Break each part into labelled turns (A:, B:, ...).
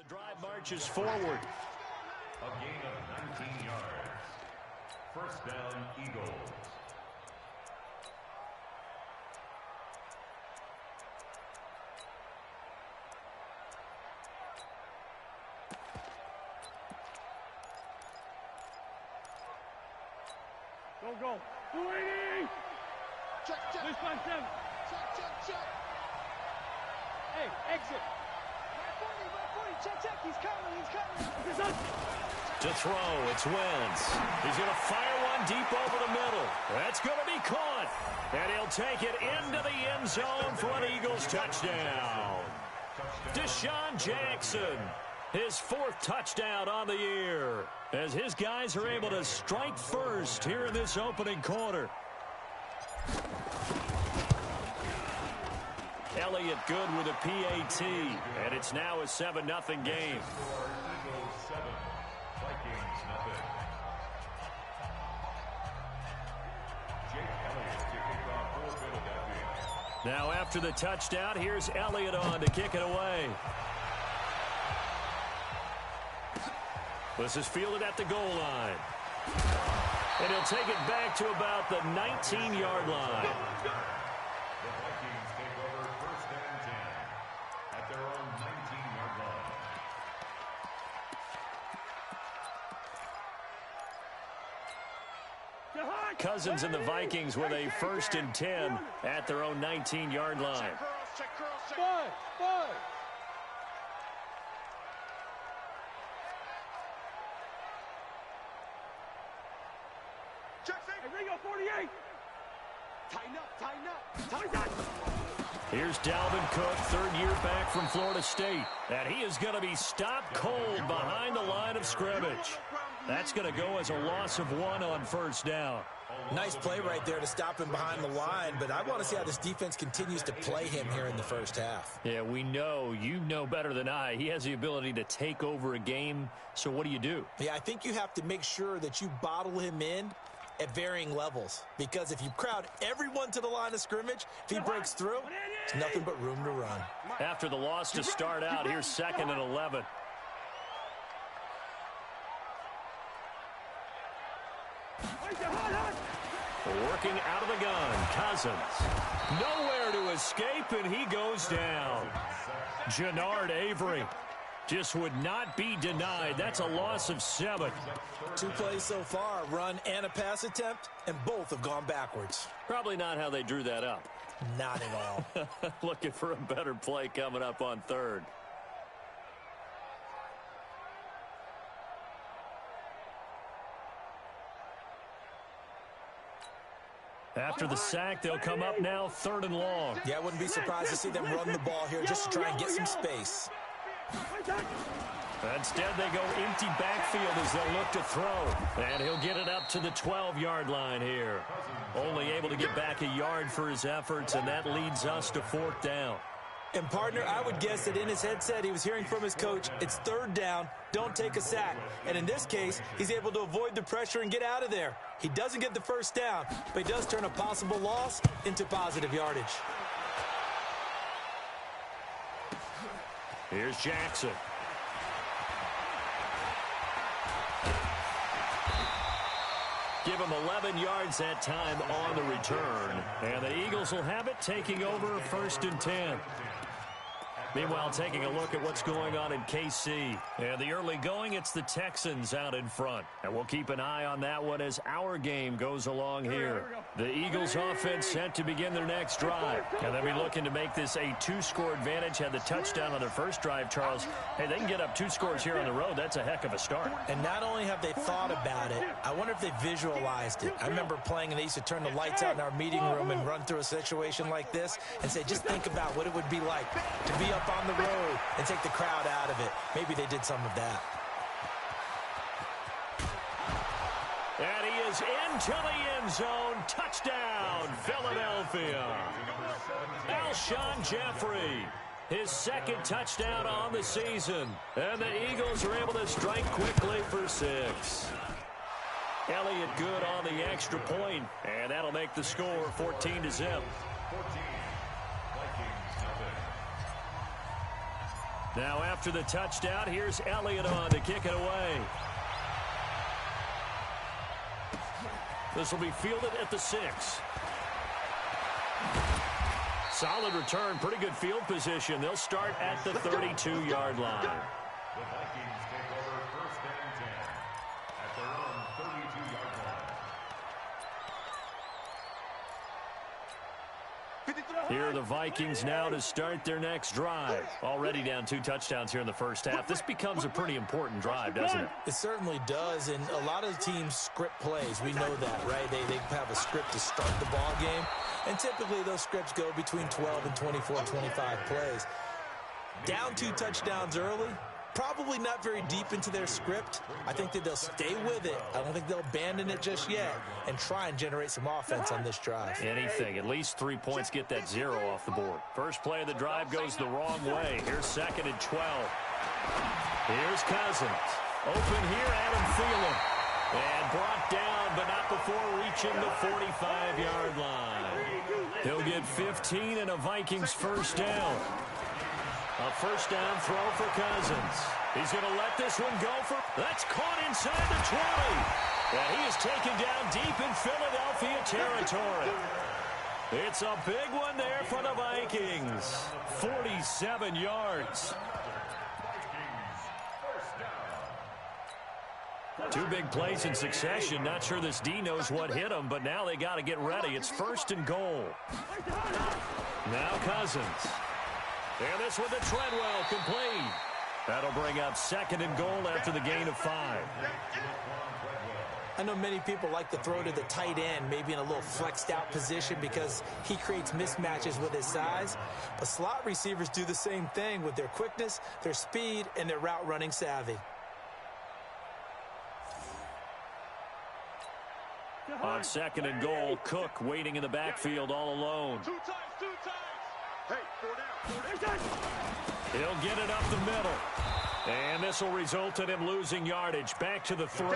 A: drive marches forward.
B: A gain of 19 yards. First down, Eagles.
C: Go. 280.
D: Check.
C: This 5-7.
D: Check.
C: Hey, exit.
D: Right 40. Check. He's coming.
A: To throw, it's Wentz. He's going to fire one deep over the middle. That's going to be caught. And he'll take it into the end zone for an Eagles touchdown. Deshaun Jackson, his fourth touchdown on the year, as his guys are able to strike first here in this opening quarter. Elliott good with a PAT, and it's now a 7-0 game. Now after the touchdown, here's Elliott on to kick it away. This is fielded at the goal line. And he'll take it back to about the 19-yard line.
B: The Vikings take over first and 10 at their own 19-yard line.
A: Cousins and the Vikings with a 1st and 10 at their own 19-yard line.
D: Check.
C: Five. Hey, Ringo, 48.
D: Tighten up.
A: Here's Dalvin Cook, third year back from Florida State. And he is going to be stopped cold behind the line of scrimmage. That's going to go as a loss of 1 on first down.
E: Nice play right there to stop him behind the line, but I want to see how this defense continues to play him here in the first half.
A: Yeah, we know. You know better than I. He has the ability to take over a game, so what do you do?
E: Yeah, I think you have to make sure that you bottle him in at varying levels, because if you crowd everyone to the line of scrimmage, if he breaks through, it's nothing but room to run.
A: After the loss to start out, here's 2nd and 11. Working out of the gun, Cousins. Nowhere to escape, and he goes down. Jannard Avery just would not be denied. That's a loss of 7.
E: 2 plays so far, run and a pass attempt, and both have gone backwards.
A: Probably not how they drew that up.
E: Not at all.
A: Looking for a better play coming up on 3rd. After the sack, they'll come up now 3rd and long.
E: Yeah, I wouldn't be surprised to see them run the ball here just to try and get some space.
A: Instead, they go empty backfield as they look to throw. And he'll get it up to the 12-yard line here. Only able to get back a yard for his efforts, and that leads us to 4th down.
E: And, partner, I would guess that in his headset he was hearing from his coach, it's 3rd down, don't take a sack. And in this case, he's able to avoid the pressure and get out of there. He doesn't get the first down, but he does turn a possible loss into positive yardage.
A: Here's Jackson. Give him 11 yards that time on the return. And the Eagles will have it, taking over 1st and 10. Meanwhile, taking a look at what's going on in KC. And the early going, it's the Texans out in front. And we'll keep an eye on that one as our game goes along here. The Eagles offense set to begin their next drive. And they'll be looking to make this a 2-score advantage. Had the touchdown on their first drive, Charles. Hey, they can get up 2 scores here on the road. That's a heck of a start.
E: And not only have they thought about it, I wonder if they visualized it. I remember playing and they used to turn the lights out in our meeting room and run through a situation like this and say, just think about what it would be like to be up on the road and take the crowd out of it. Maybe they did some of that.
A: And he is into the end zone. Touchdown, Philadelphia. Alshon Jeffrey, his 2nd touchdown on the season. And the Eagles are able to strike quickly for 6. Elliott good on the extra point, and that'll make the score 14-0. Now after the touchdown, here's Elliott on to kick it away. This will be fielded at the 6. Solid return, pretty good field position. They'll start at the 32-yard line.
B: The Vikings take over 1st and 10 at their own 32-yard line.
A: Here are the Vikings now to start their next drive. Already down 2 touchdowns here in the first half. This becomes a pretty important drive, doesn't it?
E: It certainly does, and a lot of teams script plays. We know that, right? They have a script to start the ball game, and typically those scripts go between 12 and 24, 25 plays. Down 2 touchdowns early, probably not very deep into their script. I think that they'll stay with it. I don't think they'll abandon it just yet and try and generate some offense on this drive.
A: Anything. At least 3 points, get that 0 off the board. First play of the drive goes the wrong way. Here's 2nd and 12. Here's Cousins. Open here, Adam Thielen. And brought down, but not before reaching the 45-yard line. He'll get 15 and a Vikings first down. A first down throw for Cousins. He's going to let this one go for... That's caught inside the 20. And he is taken down deep in Philadelphia territory. It's a big one there for the Vikings. 47 yards. 2 big plays in succession. Not sure this D knows what hit him, but now they got to get ready. It's 1st and goal. Now Cousins. And this one to Treadwell, complete. That'll bring up 2nd and goal after the gain of 5.
E: I know many people like to throw to the tight end, maybe in a little flexed out position because he creates mismatches with his size. But slot receivers do the same thing with their quickness, their speed, and their route running savvy.
A: On 2nd and goal, Cook waiting in the backfield all alone.
C: 2 times, 2 times. Hey, 4 down.
A: He'll get it up the middle. And this will result in him losing yardage. Back to the 3.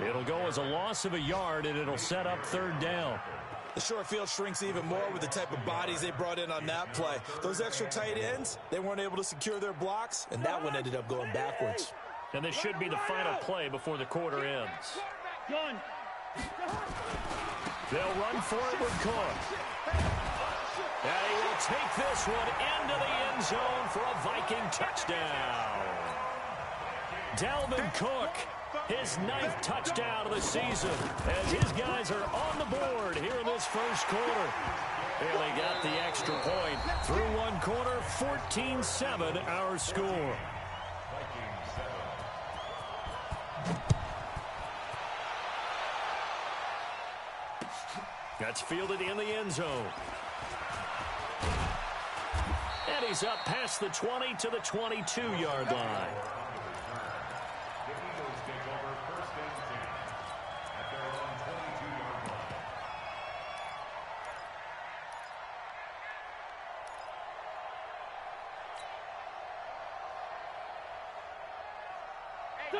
A: It'll go as a loss of a yard, and it'll set up 3rd down.
E: The short field shrinks even more with the type of bodies they brought in on that play. Those extra tight ends, they weren't able to secure their blocks, and that one ended up going backwards.
A: And this should be the final play before the quarter ends.
C: Gun.
A: They'll run for it with Cook. And he will take this one into the end zone for a Viking touchdown. Dalvin Cook, his 9th touchdown of the season, as his guys are on the board here in this first quarter. Bailey got the extra point through 1 quarter, 14-7 our score. That's fielded in the end zone. And he's up past the 20 to the 22-yard line.
B: The Eagles take over 1st and 10 at their own 22-yard line.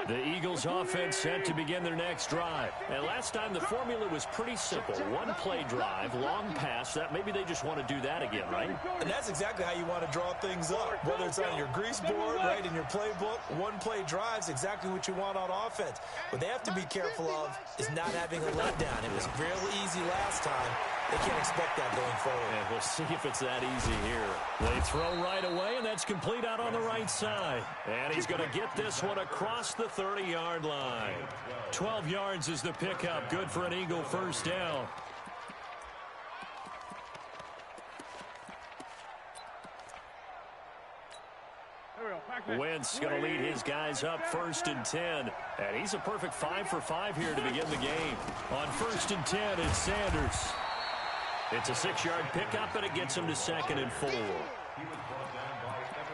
A: The Eagles offense set to begin their next drive. And last time the formula was pretty simple. 1 play drive, long pass. That maybe they just want to do that again, right?
E: And that's exactly how you want to draw things up. Whether it's on your grease board, right, in your playbook, 1 play drive is exactly what you want on offense. What they have to be careful of is not having a letdown. It was real easy last time. They can't expect that going forward.
A: And we'll see if it's that easy here. They throw right away, and that's complete out on the right side. And he's going to get this one across the 30-yard line. 12 yards is the pickup. Good for an Eagle first down. Wentz going to lead his guys up 1st and 10. And he's a perfect 5 for 5 here to begin the game. On 1st and 10, it's Sanders. It's a 6-yard pickup, and it gets him to 2nd and 4.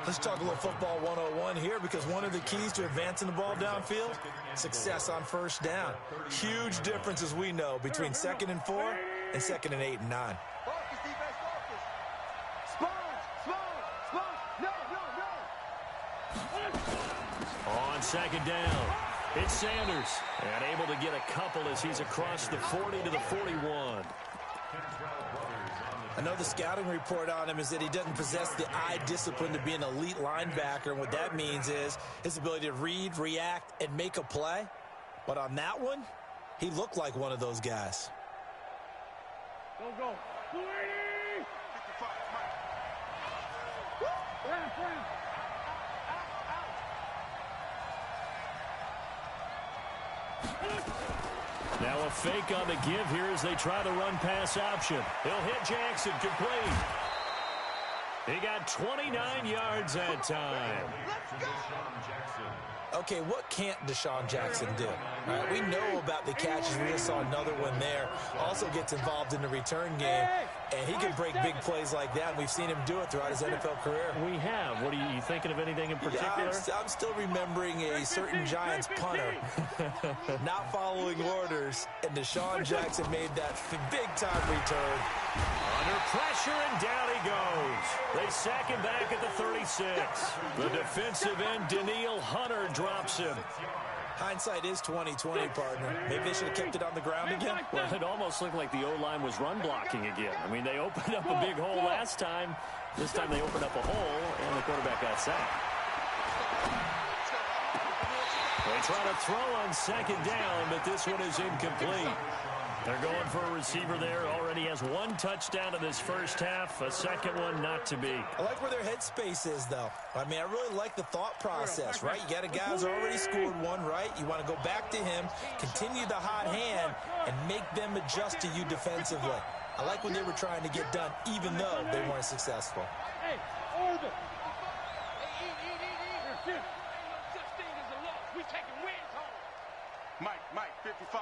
E: Let's talk a little football 101 here, because one of the keys to advancing the ball downfield, success on first down. Huge difference, as we know, between 2nd and 4 and 2nd and 8 and 9.
D: Focus, defense, focus. Small. No.
A: On 2nd down, it's Sanders. And able to get a couple as he's across the 40 to the 41.
B: Brothers on the
E: I know the scouting report on him is that he doesn't possess the eye discipline to be an elite linebacker, and what that means is his ability to read, react, and make a play. But on that one, he looked like one of those guys.
C: Go. 280! 55, Mike.
A: Now a fake on the give here as they try the run-pass option. He'll hit Jackson complete. He got 29 yards that time.
E: Okay, what can't Deshaun Jackson do? All right, we know about the catches. We just saw another one there. Also gets involved in the return game, and he can break big plays like that. And we've seen him do it throughout his NFL career.
A: We have. What are you thinking of anything in particular?
E: Yeah, I'm still remembering a certain Giants punter not following orders, and Deshaun Jackson made that big-time return.
A: Under pressure, and down he goes. They sack him back at the 36. The defensive end, Danielle Hunter, drops him.
E: Hindsight is 20/20, partner. Maybe they should have kept it on the ground again.
A: Well, it almost looked like the O-line was run blocking again. I mean, they opened up a big hole last time. This time they opened up a hole, and the quarterback got sacked. They try to throw on second down, but this one is incomplete. They're going for a receiver there. Already has one touchdown in this first half. A second one not to be.
E: I like where their headspace is, though. I mean, I really like the thought process, right? You got a guy who's already scored one, right? You want to go back to him, continue the hot hand, and make them adjust to you defensively. I like when they were trying to get done, even though they weren't successful.
C: Hey, over.
D: Mike, 55.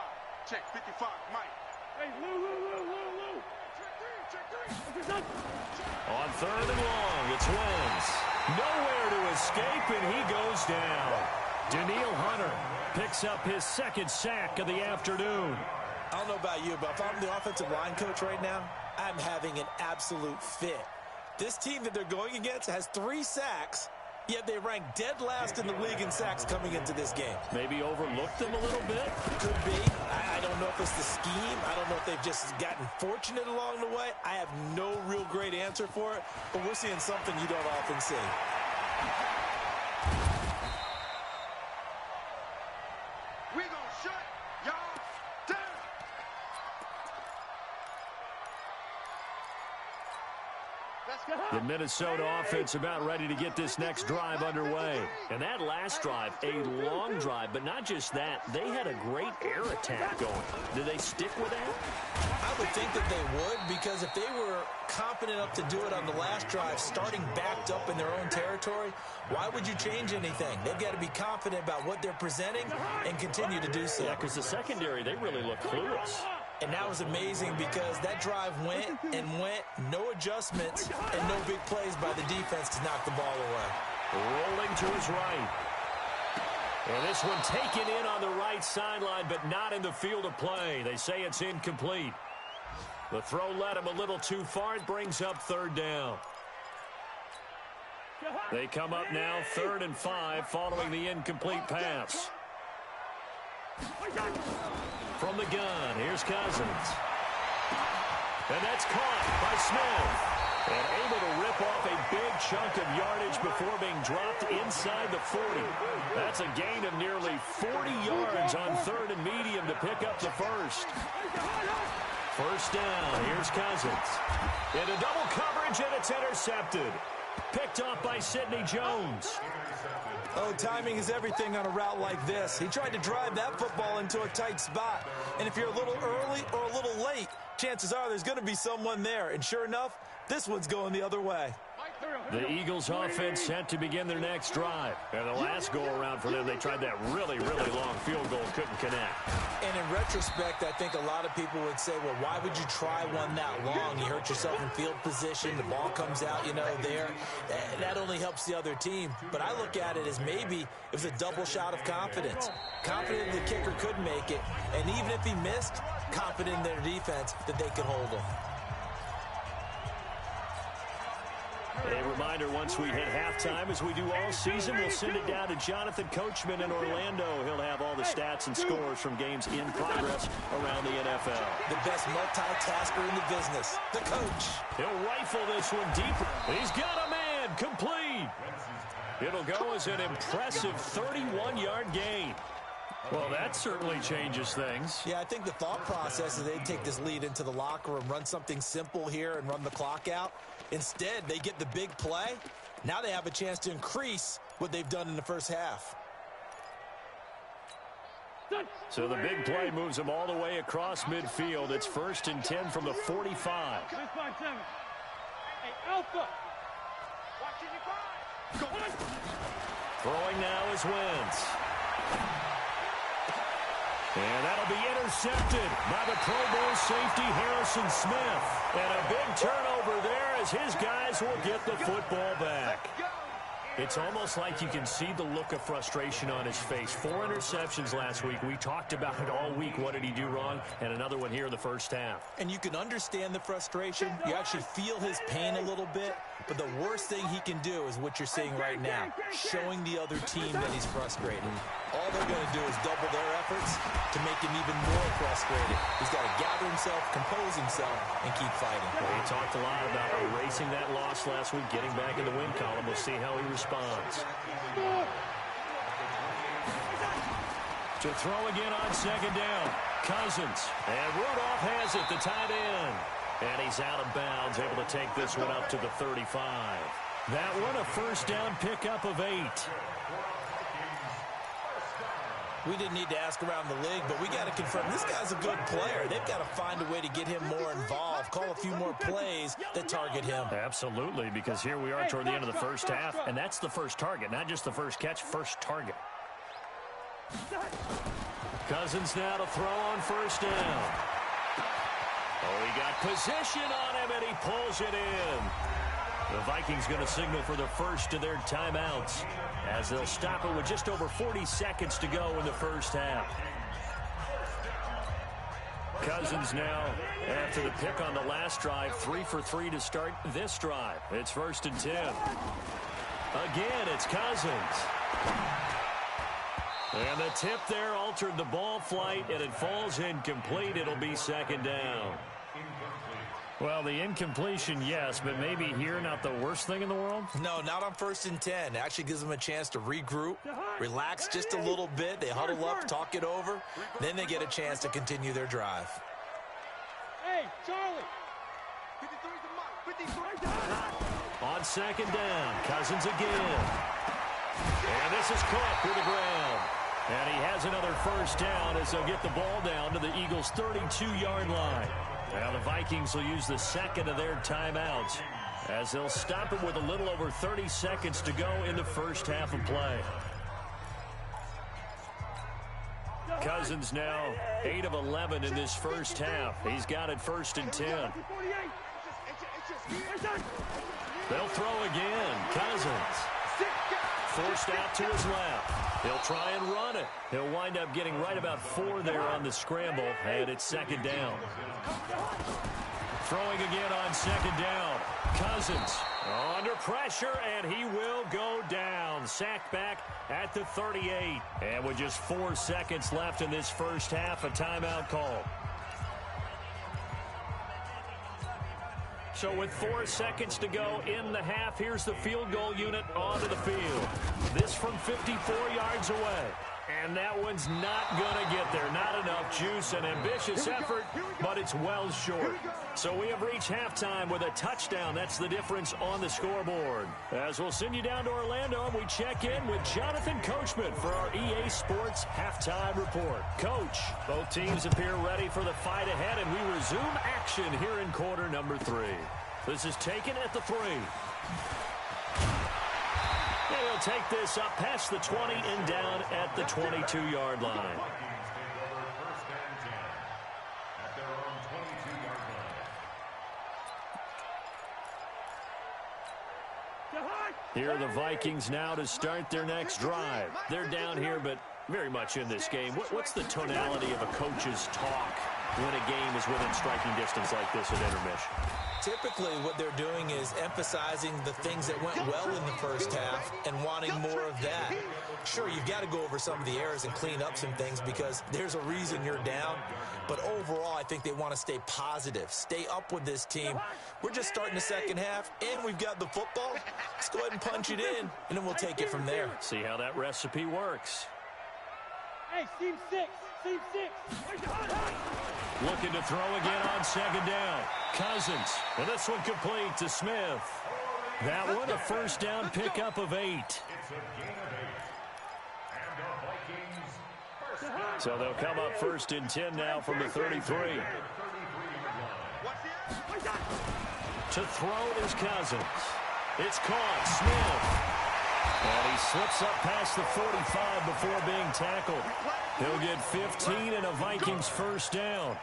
D: Check, 55, Mike.
C: Hey, Lou. Check three.
A: On third and long, it's Wentz. Nowhere to escape, and he goes down. Danielle Hunter picks up his second sack of the afternoon.
E: I don't know about you, but if I'm the offensive line coach right now, I'm having an absolute fit. This team that they're going against has 3 sacks, yet they rank dead last in the league in sacks coming into this game.
A: Maybe overlooked them a little bit?
E: Could be. I don't know if it's the scheme. I don't know if they've just gotten fortunate along the way. I have no real great answer for it, but we're seeing something you don't often see.
D: We gonna shut y'all down.
A: The Minnesota offense about ready to get this next drive underway. And that last drive, a long drive, but not just that. They had a great air attack going. Do they stick with that?
E: I would think that they would, because if they were confident enough to do it on the last drive, starting backed up in their own territory, why would you change anything? They've got to be confident about what they're presenting and continue to do so.
A: Yeah, because the secondary, they really look clueless.
E: And that was amazing because that drive went and went, no adjustments, and no big plays by the defense to knock the ball away.
A: Rolling to his right. And this one taken in on the right sideline, but not in the field of play. They say it's incomplete. The throw led him a little too far. It brings up third down. They come up now 3rd and 5 following the incomplete pass. From the gun, here's Cousins. And that's caught by Smith. And able to rip off a big chunk of yardage before being dropped inside the 40. That's a gain of nearly 40 yards on 3rd and medium to pick up the first. First down, here's Cousins. Into double coverage, and it's intercepted. Picked off by Sidney Jones.
E: Oh, timing is everything on a route like this. He tried to drive that football into a tight spot. And if you're a little early or a little late, chances are there's going to be someone there. And sure enough, this one's going the other way.
A: The Eagles offense set to begin their next drive. And the last go-around for them, they tried that really, really long field goal, couldn't connect.
E: And in retrospect, I think a lot of people would say, well, why would you try one that long? You hurt yourself in field position. The ball comes out, there. That only helps the other team. But I look at it as maybe it was a double shot of confidence. Confident the kicker could make it. And even if he missed, confident in their defense that they could hold him.
A: A reminder, once we hit halftime, as we do all season, we'll send it down to Jonathan Coachman in Orlando. He'll have all the stats and scores from games in progress around the NFL.
E: The best multitasker in the business, the coach.
A: He'll rifle this one deeper. He's got a man, complete. It'll go as an impressive 31-yard gain. Well, that certainly changes things.
E: Yeah, I think the thought process is they'd take this lead into the locker room, run something simple here and run the clock out. Instead, they get the big play. Now they have a chance to increase what they've done in the first half.
A: So the big play moves them all the way across midfield. It's 1st and 10 from the 45.
C: Hey, Alpha.
A: Throwing now is Wentz. And that'll be intercepted by the Pro Bowl safety Harrison Smith. And a big turnover there as his guys will get the football back. It's almost like you can see the look of frustration on his face. 4 interceptions last week. We talked about it all week. What did he do wrong? And another one here in the first half.
E: And you can understand the frustration. You actually feel his pain a little bit. But the worst thing he can do is what you're seeing right now, showing the other team that he's frustrated. All they're going to do is double their efforts to make him even more frustrated. He's got to gather himself, compose himself, and keep fighting.
A: Well, he talked a lot about erasing that loss last week, getting back in the win column. We'll see how he responds. To throw again on 2nd down. Cousins. And Rudolph has it, the tight end. And he's out of bounds, able to take this one up to the 35. That one a 1st down pickup of 8.
E: We didn't need to ask around the league, but we got to confirm this guy's a good player. They've got to find a way to get him more involved, call a few more plays that target him.
A: Absolutely, because here we are toward the end of the first half, and that's the first target, not just the first catch, first target. Cousins now to throw on 1st down. Oh, he got position on him, and he pulls it in. The Vikings going to signal for the first of their timeouts as they'll stop it with just over 40 seconds to go in the first half. Cousins now, after the pick on the last drive, 3 for 3 to start this drive. It's 1st and 10. Again, it's Cousins. And the tip there altered the ball flight, and it falls incomplete. It'll be 2nd down. Well, the incompletion, yes, but maybe here not the worst thing in the world?
E: No, not on 1st and 10. It actually gives them a chance to regroup, relax just a little bit. They huddle up, talk it over. Then they get a chance to continue their drive.
C: Hey, Charlie.
A: On 2nd down, Cousins again. And this is caught for the ground. And he has another 1st down as they'll get the ball down to the Eagles' 32-yard line. Now the Vikings will use the 2nd of their timeouts as they'll stop it with a little over 30 seconds to go in the first half of play. Cousins now 8 of 11 in this first half. He's got it 1st and 10. They'll throw again. Cousins forced out to his left. He'll try and run it. He'll wind up getting right about 4 there on the scramble, and it's 2nd down. Throwing again on 2nd down. Cousins under pressure, and he will go down. Sacked back at the 38. And with just 4 seconds left in this first half, a timeout call. So with 4 seconds to go in the half, here's the field goal unit onto the field. This from 54 yards away. And that one's not going to get there. Not enough juice, an ambitious effort, but it's well short. So we have reached halftime with a touchdown. That's the difference on the scoreboard. As we'll send you down to Orlando, and we check in with Jonathan Coachman for our EA Sports Halftime Report. Coach, both teams appear ready for the fight ahead, and we resume action here in quarter number 3. This is taken at the 3. And he'll take this up past the 20 and down at the 22-yard line. Here are the Vikings now to start their next drive. They're down here, but very much in this game. What's the tonality of a coach's talk when a game is within striking distance like this at intermission?
E: Typically, what they're doing is emphasizing the things that went well in the first half and wanting more of that. Sure, you've got to go over some of the errors and clean up some things because there's a reason you're down. But overall, I think they want to stay positive, stay up with this team. We're just starting the second half, and we've got the football. Let's go ahead and punch it in, and then we'll take it from there.
A: See how that recipe works.
C: Hey, Team 6. Team 6.
A: Looking to throw again on second down. Cousins. And this one complete to Smith. That one a first down pickup of 8. So they'll come up first and 10 now from the 33. To throw is Cousins. It's caught. Smith. And he slips up past the 45 before being tackled. He'll get 15 and a Vikings first down.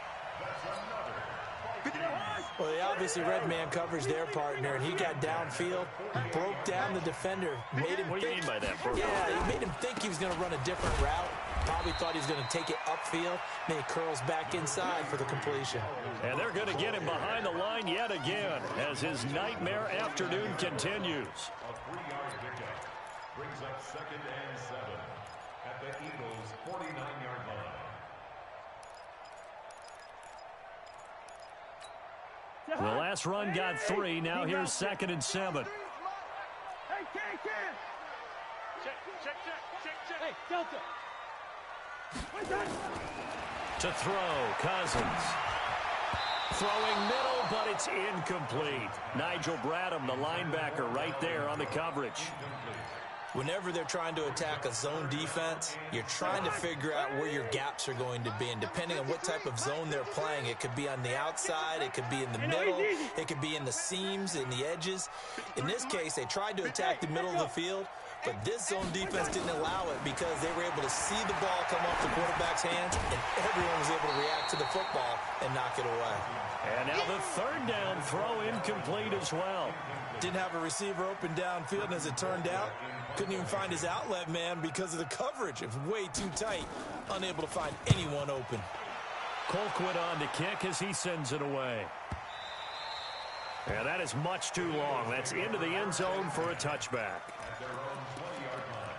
E: Well, they obviously red man coverage their partner, and he got downfield, broke down the defender, made him
A: What do you mean by that, bro?
E: Yeah, he made him think he was going to run a different route. Probably thought he was going to take it upfield. Then he curls back inside for the completion.
A: And they're going to get him behind the line yet again as his nightmare afternoon continues.
B: A 3-yard pickup brings up 2nd and 7 at the Eagles' 49-yard line.
A: The last run got 3. Now here's 2nd and 7.
C: Hey, Ken. Check. Hey, Delta.
A: To throw, Cousins. Throwing middle, but it's incomplete. Nigel Bradham, the linebacker, right there on the coverage.
E: Whenever they're trying to attack a zone defense, you're trying to figure out where your gaps are going to be. And depending on what type of zone they're playing, it could be on the outside, it could be in the middle, it could be in the seams, in the edges. In this case, they tried to attack the middle of the field, but this zone defense didn't allow it because they were able to see the ball come off the quarterback's hands, and everyone was able to react to the football and knock it away.
A: And now the 3rd down throw incomplete as well.
E: Didn't have a receiver open downfield, and as it turned out, couldn't even find his outlet man because of the coverage. It was way too tight, unable to find anyone open.
A: Colquitt on to kick as he sends it away. And that is much too long. That's into the end zone for a touchback.
B: At their own 20-yard line.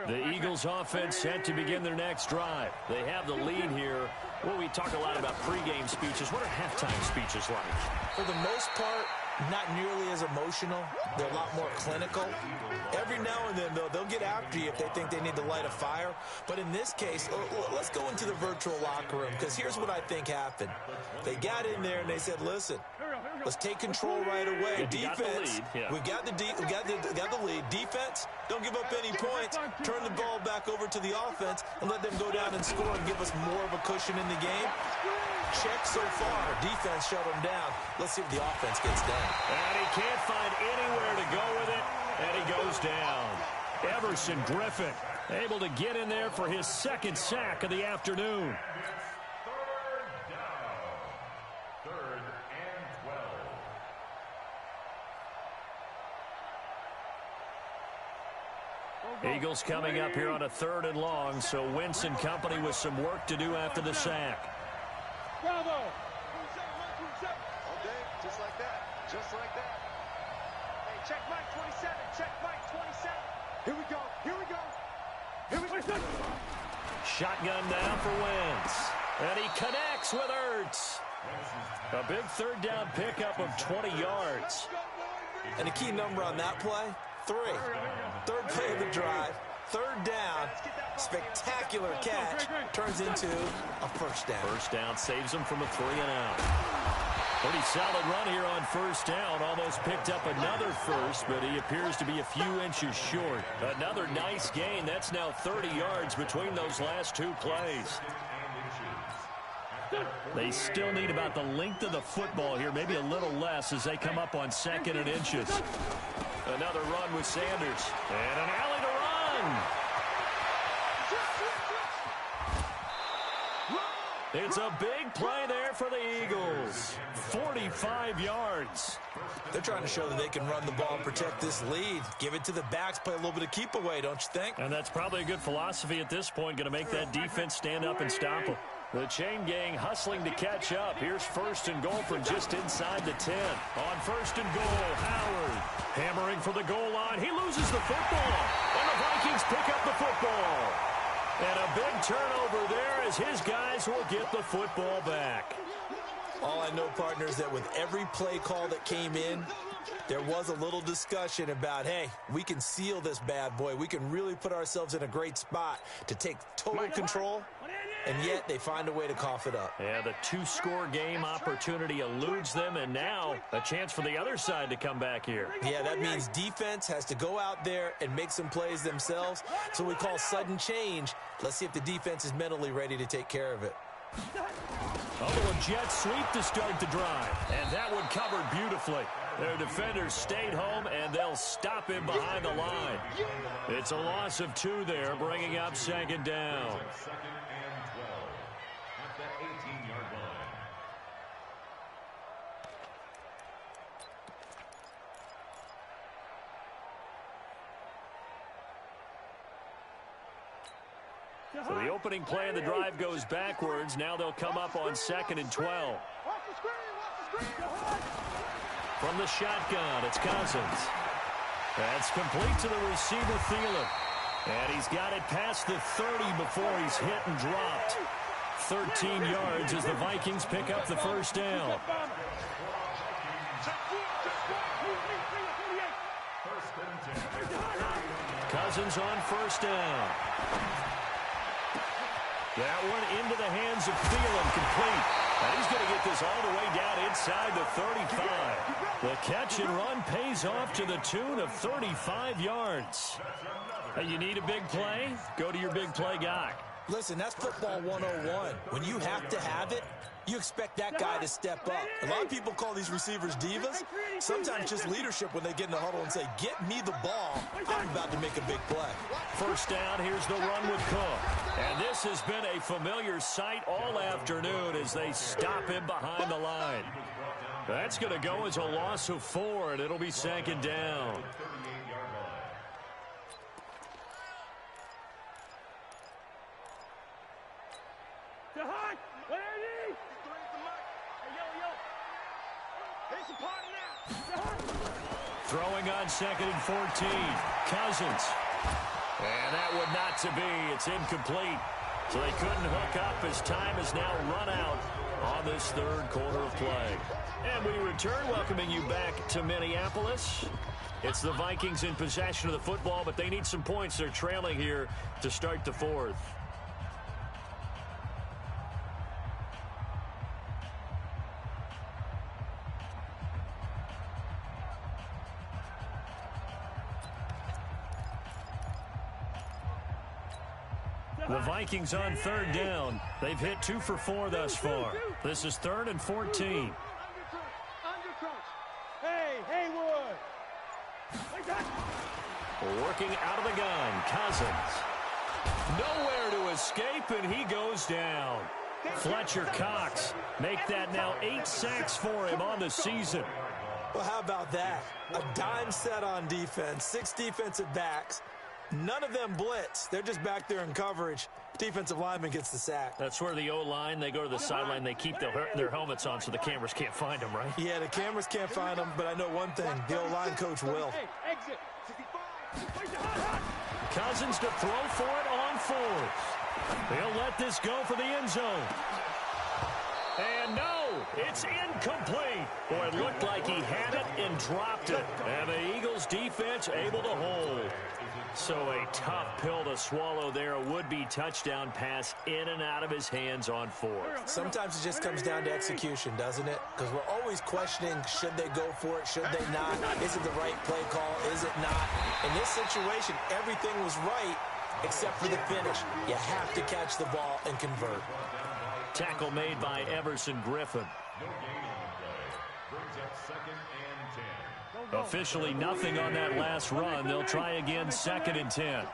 A: The Eagles offense set to begin their next drive. They have the lead here. Well, we talk a lot about pregame speeches. What are halftime speeches like?
E: For the most part, not nearly as emotional. They're a lot more clinical. Every now and then, though, they'll get after you if they think they need to light a fire. But in this case, let's go into the virtual locker room, because here's what I think happened. They got in there and they said, listen, let's take control right away. Defense, we got the lead. Defense, don't give up any points. Turn the ball back over to the offense and let them go down and score and give us more of a cushion in the game. Check so far. Defense shut them down. Let's see if the offense gets done.
A: And he can't find anywhere to go with it, and he goes down. Everson Griffin able to get in there for his 2nd sack of the afternoon.
B: 3rd down. 3rd and 12.
A: Eagles coming up here on a 3rd and long, so Wentz and company with some work to do after the sack.
C: Bravo.
D: All day, just like that. Just like that.
C: Hey, check Mike 27. Check Mike 27. Here we go.
A: Shotgun down for Wentz. And he connects with Ertz. A big 3rd down pickup of 20 yards.
E: And a key number on that play, 3. 3rd play of the drive, 3rd down, spectacular catch, turns into a first down.
A: First down saves him from a 3-and-out. Pretty solid run here on first down. Almost picked up another first, but he appears to be a few inches short. Another nice gain. That's now 30 yards between those last 2 plays. They still need about the length of the football here, maybe a little less as they come up on 2nd and inches. Another run with Sanders. And an alley to run. It's a big play there for the Eagles. 45 yards.
E: They're trying to show that they can run the ball and protect this lead. Give it to the backs, play a little bit of keep away, don't you think?
A: And that's probably a good philosophy at this point, going to make that defense stand up and stop them. The chain gang hustling to catch up. Here's 1st and goal from just inside the 10. On 1st and goal, Howard hammering for the goal line. He loses the football, and the Vikings pick up the football. And a big turnover there as his guys will get the football back.
E: All I know, partner, is that with every play call that came in, there was a little discussion about, hey, we can seal this bad boy. We can really put ourselves in a great spot to take total control, and yet they find a way to cough it up.
A: Yeah, the 2-score game opportunity eludes them, and now a chance for the other side to come back here.
E: Yeah, that means defense has to go out there and make some plays themselves. So we call sudden change. Let's see if the defense is mentally ready to take care of it.
A: A little jet sweep to start the drive, and that one covered beautifully. Their defenders stayed home, and they'll stop him behind the line. It's a loss of 2 there, bringing up 2nd down.
B: 2nd and 12 at the 18-yard line.
A: So the opening play of the drive goes backwards. Now they'll come up on 2nd and 12. From the shotgun, it's Cousins. That's complete to the receiver, Thielen. And he's got it past the 30 before he's hit and dropped. 13 yards as the Vikings pick up the 1st down. Cousins on 1st down. That one into the hands of Thielen, complete. And he's going to get this all the way down inside the 35. The catch and run pays off to the tune of 35 yards. Hey, you need a big play? Go to your big play guy.
E: Listen, that's football 101. When you have to have it, you expect that guy to step up. A lot of people call these receivers divas. Sometimes just leadership when they get in the huddle and say, get me the ball. I'm about to make a big play.
A: 1st down, here's the run with Cook. And this has been a familiar sight all afternoon as they stop him behind the line. That's going to go as a loss of 4, and it'll be 2nd down. Throwing on 2nd and 14. Cousins. And that would not to be. It's incomplete. So they couldn't hook up as time has now run out on this 3rd quarter of play. And we return, welcoming you back to Minneapolis. It's the Vikings in possession of the football, but they need some points. They're trailing here to start the 4th. The Vikings on 3rd down. They've hit 2 for 4 thus far. This is 3rd and 14.
C: Hey, Haywood.
A: Working out of the gun, Cousins. Nowhere to escape, and he goes down. Fletcher Cox make that now 8 sacks for him on the season.
E: Well, how about that? A dime set on defense, 6 defensive backs. None of them blitz. They're just back there in coverage. Defensive lineman gets the sack.
A: That's where the O-line, they go to the sideline, they keep their helmets on so the cameras can't find them, right?
E: Yeah, the cameras can't find them, but I know one thing. The O-line coach will.
C: Exit.
A: Cousins to throw for it on 4th. They'll let this go for the end zone. And no, it's incomplete. Boy, it looked like he had it and dropped it. And the Eagles defense able to hold. So a tough pill to swallow there. A would-be touchdown pass in and out of his hands on 4th.
E: Sometimes it just comes down to execution, doesn't it? Because we're always questioning, should they go for it, should they not? Is it the right play call, is it not? In this situation, everything was right except for the finish. You have to catch the ball and convert.
A: Tackle made by Everson Griffin.
B: No gain on the play. Brings up 2nd and 10.
A: Officially nothing on that last run. They'll try again 2nd and 10.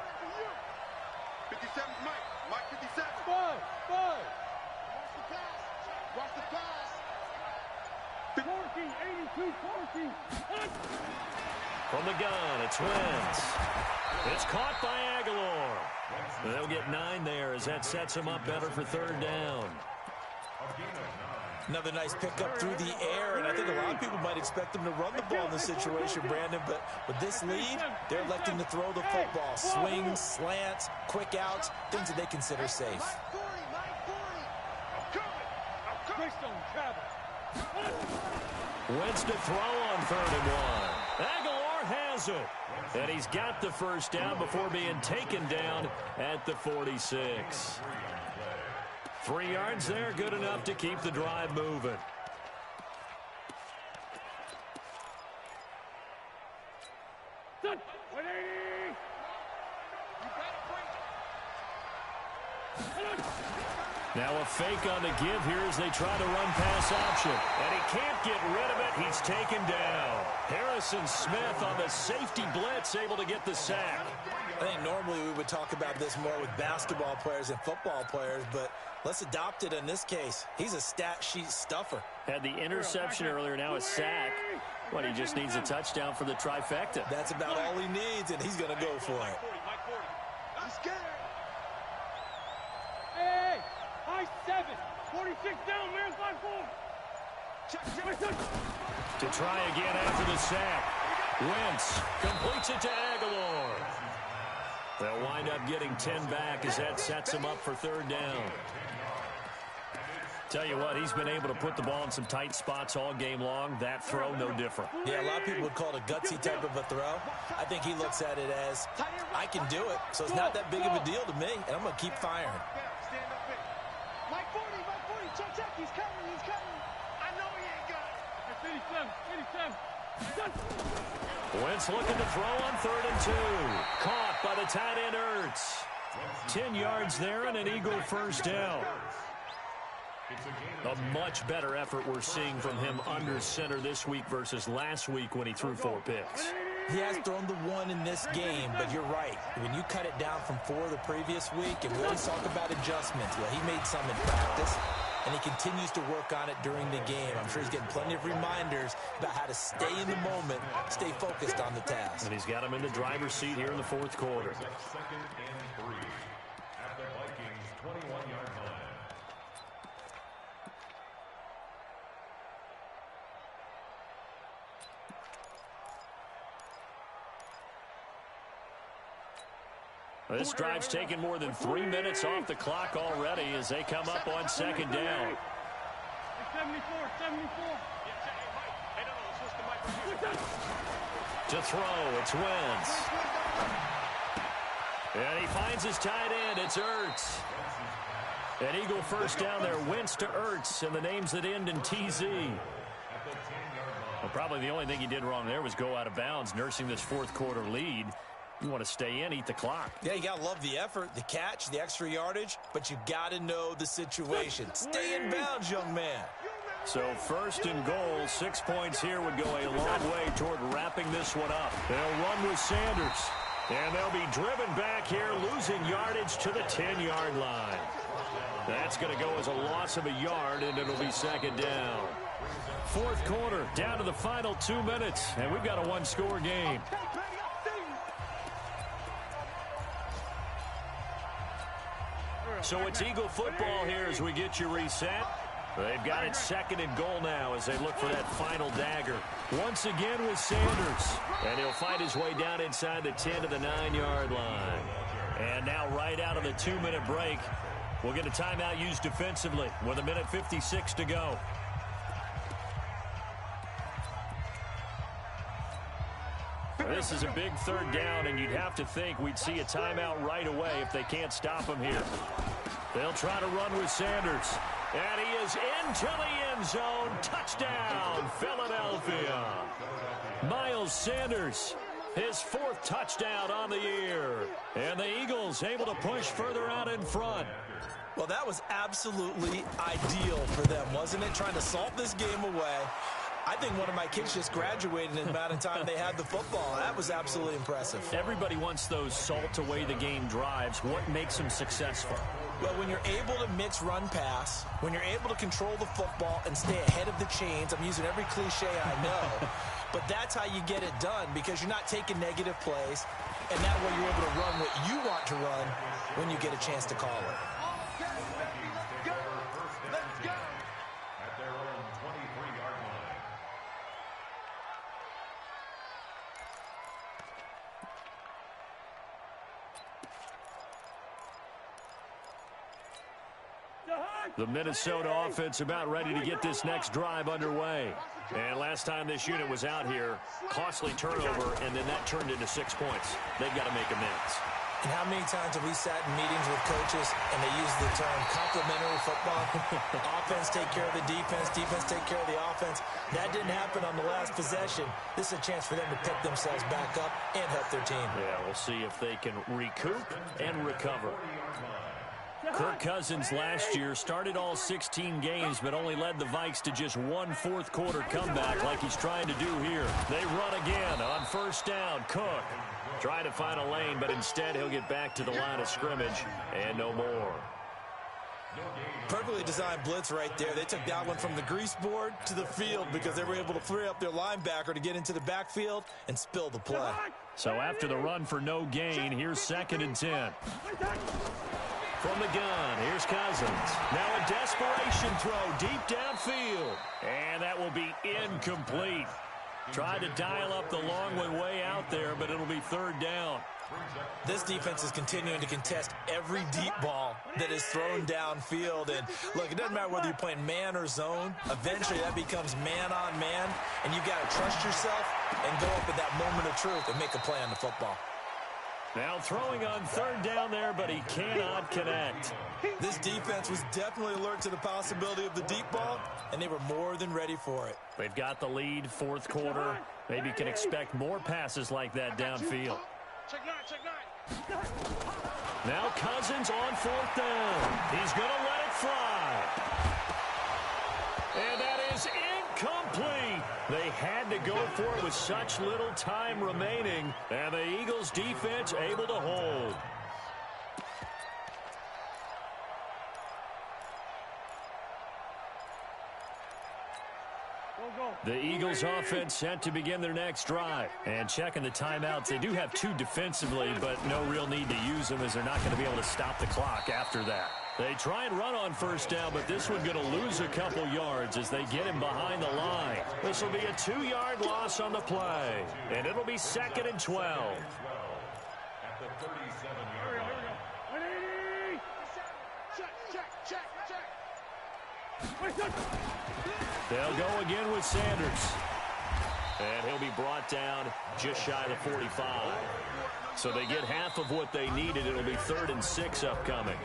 C: 57, Mike 57. Five. Watch the pass.
F: 82-14.
A: From the gun, it's Wentz. It's caught by Aguilar. They'll get 9 there as that sets him up better for third down.
E: Another nice pickup through the air, and I think a lot of people might expect them to run the ball in this situation, Brandon, but with this lead, they're electing to throw the football. Swings, slants, quick outs, things that they consider safe.
A: Wentz to throw on 3rd and 1. Aguilar has it. And he's got the first down before being taken down at the 46. 3 yards there, good enough to keep the drive moving. Now a fake on the give here as they try to run pass option. And he can't get rid of it. He's taken down. Harrison Smith on the safety blitz, able to get the sack.
E: I think normally we would talk about this more with basketball players and football players, but let's adopt it in this case. He's a stat sheet stuffer.
A: Had the interception earlier, now a sack. But he just needs a touchdown for the trifecta.
E: That's about all he needs, and he's going to go for it.
C: He's scared.
F: Hey, high 7. 46 down, man. 5-4.
A: To try again after the sack. Wentz completes it to Aguilar. They'll wind up getting 10 back as that sets him up for third down. Tell you what, he's been able to put the ball in some tight spots all game long. That throw, no different.
E: Yeah, a lot of people would call it a gutsy type of a throw. I think he looks at it as, I can do it, so it's not that big of a deal to me, and I'm going to keep firing.
C: Stand up big. Mike 40, check. He's coming. I know he ain't got it.
F: 87.
A: Wentz looking to throw on 3rd and 2. Caught by the tight end Ertz. 10 yards there and an Eagle first down. A much better effort we're seeing from him under center this week versus last week when he threw 4 picks.
E: He has thrown the 1 in this game, but you're right. When you cut it down from 4 the previous week, and we always talk about adjustments, well, he made some in practice, and he continues to work on it during the game. I'm sure he's getting plenty of reminders about how to stay in the moment, stay focused on the task.
A: And he's got him in the driver's seat here in the 4th quarter.
B: 2nd and 3 at the Vikings' 21-yard line.
A: This drive's taken more than 3 minutes off the clock already as they come up on 2nd down.
F: 74.
A: To throw, it's Wentz. And he finds his tight end, it's Ertz. An Eagle first down there, Wentz to Ertz, and the names that end in TZ. Well, probably the only thing he did wrong there was go out of bounds, nursing this 4th quarter lead. You want to stay in, eat the clock.
E: Yeah, you got to love the effort, the catch, the extra yardage, but you got to know the situation. Stay in bounds, young man.
A: So 1st and goal, 6 points here would go a long way toward wrapping this one up. They'll run with Sanders, and they'll be driven back here, losing yardage to the 10-yard line. That's going to go as a loss of a yard, and it'll be 2nd down. 4th quarter, down to the final 2 minutes, and we've got a 1-score game. So it's Eagle football here as we get you reset. They've got it 2nd and goal now as they look for that final dagger. Once again with Sanders. And he'll fight his way down inside the 10 to the 9-yard line. And now right out of the 2-minute break, we'll get a timeout used defensively with 1:56 to go. This is a big 3rd down, and you'd have to think we'd see a timeout right away if they can't stop him here. They'll try to run with Sanders. And he is into the end zone. Touchdown, Philadelphia. Miles Sanders, his 4th touchdown on the year. And the Eagles able to push further out in front.
E: Well, that was absolutely ideal for them, wasn't it? Trying to salt this game away. I think one of my kids just graduated in the amount of time they had the football. That was absolutely impressive.
A: Everybody wants those salt away the game drives. What makes them successful?
E: Well, when you're able to mix run-pass, when you're able to control the football and stay ahead of the chains, I'm using every cliche I know, but that's how you get it done because you're not taking negative plays, and that way you're able to run what you want to run when you get a chance to call it.
B: Let's go. At their own 23-yard line.
A: The Minnesota offense about ready to get this next drive underway. And last time this unit was out here, costly turnover, and then that turned into 6 points. They've got to make amends.
E: And how many times have we sat in meetings with coaches and they use the term complementary football? Offense take care of the defense, defense take care of the offense. That didn't happen on the last possession. This is a chance for them to pick themselves back up and help their team.
A: Yeah, we'll see if they can recoup and recover. Kirk Cousins last year started all 16 games but only led the Vikes to just one fourth-quarter comeback like he's trying to do here. They run again on first down. Cook trying to find a lane, but instead he'll get back to the line of scrimmage and no more.
E: Perfectly designed blitz right there. They took that one from the grease board to the field because they were able to free up their linebacker to get into the backfield and spill the play.
A: So after the run for no gain, here's 2nd and 10. From the gun, here's Cousins. Now a desperation throw deep downfield. And that will be incomplete. Tried to dial up the long one way out there, but it'll be 3rd down.
E: This defense is continuing to contest every deep ball that is thrown downfield. And look, it doesn't matter whether you're playing man or zone. Eventually that becomes man on man, and you've got to trust yourself and go up at that moment of truth and make a play on the football.
A: Now throwing on 3rd down there, but he cannot connect.
E: This defense was definitely alert to the possibility of the deep ball, and they were more than ready for it.
A: They've got the lead, 4th quarter. Maybe you can expect more passes like that downfield.
C: Check nine.
A: Now Cousins on 4th down. He's going to let it fly. And that is incomplete. They had to go for it with such little time remaining. And the Eagles defense able to hold. The Eagles offense set to begin their next drive. And checking the timeouts, they do have 2 defensively, but no real need to use them as they're not going to be able to stop the clock after that. They try and run on first down, but this one's going to lose a couple yards as they get him behind the line. This will be a 2-yard loss on the play, and it'll be 2nd and 12.
B: At the 37-yard line.
C: Check.
A: They'll go again with Sanders. And he'll be brought down just shy of the 45. So they get half of what they needed. It'll be 3rd and 6 upcoming.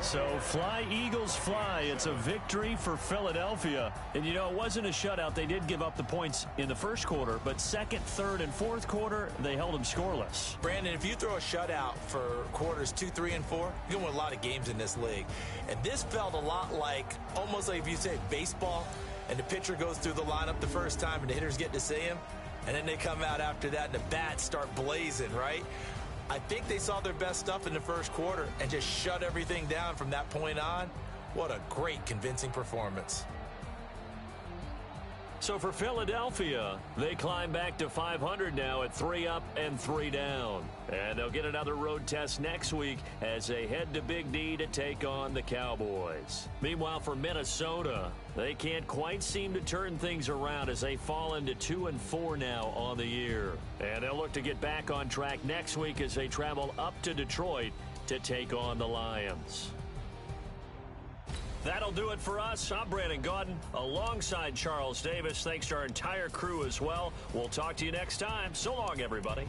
A: So fly, Eagles, fly. It's a victory for Philadelphia. And, you know, it wasn't a shutout. They did give up the points in the 1st quarter, but 2nd, 3rd, and 4th quarter, they held them scoreless.
E: Brandon, if you throw a shutout for quarters 2, 3, and 4, you're going to win a lot of games in this league. And this felt a lot like, almost like if you say baseball, and the pitcher goes through the lineup the first time and the hitters get to see him, and then they come out after that and the bats start blazing, right? I think they saw their best stuff in the 1st quarter and just shut everything down from that point on. What a great, convincing performance.
A: So for Philadelphia, they climb back to 500 now at 3 up and 3 down. And they'll get another road test next week as they head to Big D to take on the Cowboys. Meanwhile, for Minnesota, they can't quite seem to turn things around as they fall into 2 and 4 now on the year. And they'll look to get back on track next week as they travel up to Detroit to take on the Lions. That'll do it for us. I'm Brandon Gaudin alongside Charles Davis. Thanks to our entire crew as well. We'll talk to you next time. So long, everybody.